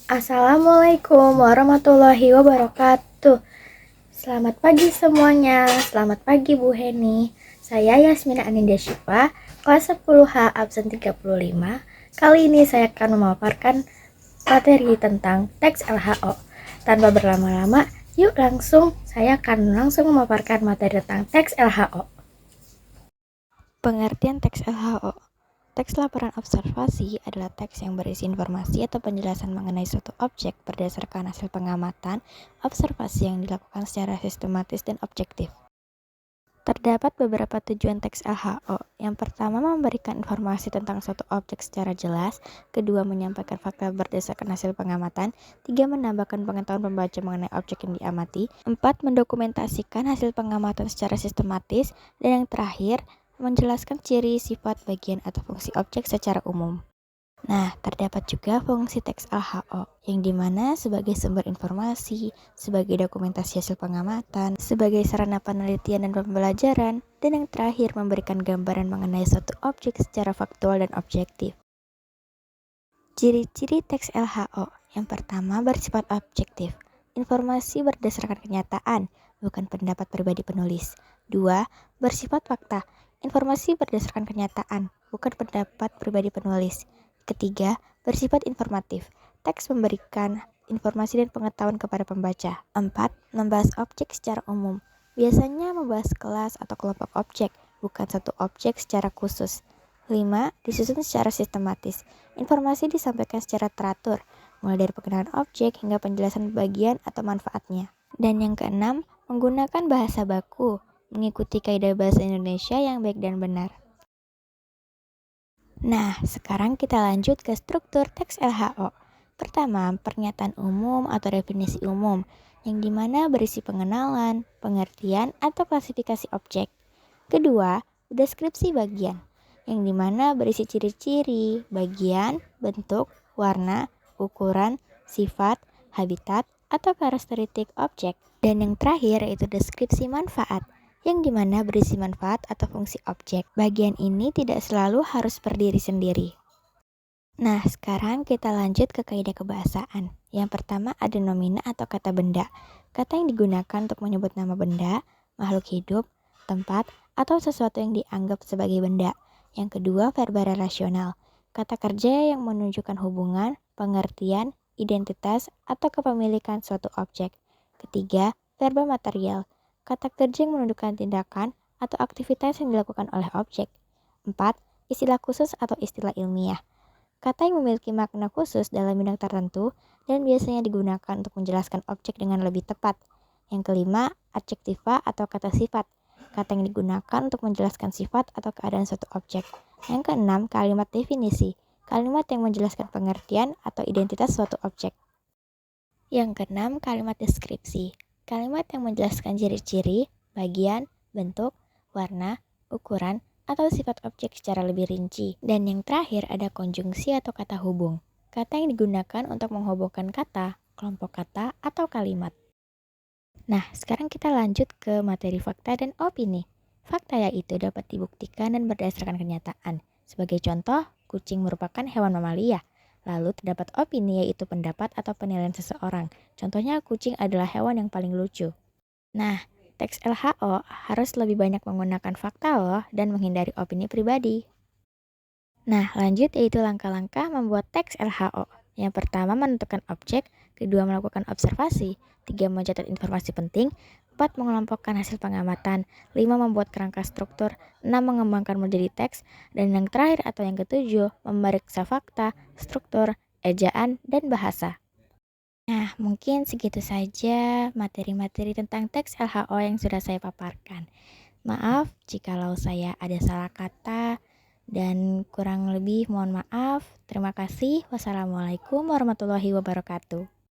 Assalamualaikum warahmatullahi wabarakatuh. Selamat pagi semuanya. Selamat pagi Bu Heni. Saya Yasmina Anindia Syifa, kelas 10H absen 35. Kali ini saya akan memaparkan materi tentang teks LHO. Tanpa berlama-lama, yuk saya akan langsung memaparkan materi tentang teks LHO. Pengertian teks LHO. Teks laporan observasi adalah teks yang berisi informasi atau penjelasan mengenai suatu objek berdasarkan hasil pengamatan, observasi yang dilakukan secara sistematis dan objektif. Terdapat beberapa tujuan teks LHO. Yang pertama, memberikan informasi tentang suatu objek secara jelas. Kedua, menyampaikan fakta berdasarkan hasil pengamatan. Tiga, menambahkan pengetahuan pembaca mengenai objek yang diamati. Empat, mendokumentasikan hasil pengamatan secara sistematis. Dan yang terakhir, menjelaskan ciri, sifat, bagian, atau fungsi objek secara umum. Nah, terdapat juga fungsi teks LHO, yang dimana sebagai sumber informasi, sebagai dokumentasi hasil pengamatan, sebagai sarana penelitian dan pembelajaran, dan yang terakhir memberikan gambaran mengenai suatu objek secara faktual dan objektif. Ciri-ciri teks LHO. Yang pertama, bersifat objektif. Informasi berdasarkan kenyataan, bukan pendapat pribadi penulis. 2. Bersifat fakta. Informasi berdasarkan kenyataan, bukan pendapat pribadi penulis. Ketiga, bersifat informatif. Teks memberikan informasi dan pengetahuan kepada pembaca. 4. Membahas objek secara umum. Biasanya membahas kelas atau kelompok objek, bukan satu objek secara khusus. 5. Disusun secara sistematis. Informasi disampaikan secara teratur, mulai dari pengenalan objek hingga penjelasan bagian atau manfaatnya. Dan yang keenam, menggunakan bahasa baku, mengikuti kaidah bahasa Indonesia yang baik dan benar. Nah, sekarang kita lanjut ke struktur teks LHO. Pertama, pernyataan umum atau definisi umum, yang dimana berisi pengenalan, pengertian, atau klasifikasi objek. Kedua, deskripsi bagian, yang dimana berisi ciri-ciri, bagian, bentuk, warna, ukuran, sifat, habitat, atau karakteristik objek. Dan yang terakhir yaitu deskripsi manfaat, yang dimana berisi manfaat atau fungsi objek. Bagian ini tidak selalu harus berdiri sendiri. Nah, sekarang kita lanjut ke kaidah kebahasaan. Yang pertama ada nomina atau kata benda. Kata yang digunakan untuk menyebut nama benda, makhluk hidup, tempat, atau sesuatu yang dianggap sebagai benda. Yang kedua, verba relasional. Kata kerja yang menunjukkan hubungan, pengertian, identitas, atau kepemilikan suatu objek. Ketiga, verba material. Kata kerja yang menunjukkan tindakan atau aktivitas yang dilakukan oleh objek. 4. Istilah khusus atau istilah ilmiah. Kata yang memiliki makna khusus dalam bidang tertentu dan biasanya digunakan untuk menjelaskan objek dengan lebih tepat. Yang kelima, adjektiva atau kata sifat. Kata yang digunakan untuk menjelaskan sifat atau keadaan suatu objek. Yang keenam, kalimat definisi. Kalimat yang menjelaskan pengertian atau identitas suatu objek. Yang keenam, kalimat deskripsi. Kalimat yang menjelaskan ciri-ciri, bagian, bentuk, warna, ukuran, atau sifat objek secara lebih rinci. Dan yang terakhir ada konjungsi atau kata hubung. Kata yang digunakan untuk menghubungkan kata, kelompok kata, atau kalimat. Nah, sekarang kita lanjut ke materi fakta dan opini. Fakta yaitu dapat dibuktikan dan berdasarkan kenyataan. Sebagai contoh, kucing merupakan hewan mamalia. Lalu terdapat opini yaitu pendapat atau penilaian seseorang. Contohnya kucing adalah hewan yang paling lucu. Nah, teks LHO harus lebih banyak menggunakan fakta loh dan menghindari opini pribadi. Nah, lanjut yaitu langkah-langkah membuat teks LHO. Yang pertama menentukan objek, kedua melakukan observasi, tiga mencatat informasi penting, 4 mengelompokkan hasil pengamatan, 5 membuat kerangka struktur, 6 mengembangkan menjadi teks, dan yang terakhir atau yang ketujuh memeriksa fakta, struktur, ejaan, dan bahasa. Nah, mungkin segitu saja materi-materi tentang teks LHO yang sudah saya paparkan. Maaf jikalau saya ada salah kata dan kurang lebih mohon maaf. Terima kasih. Wassalamualaikum warahmatullahi wabarakatuh.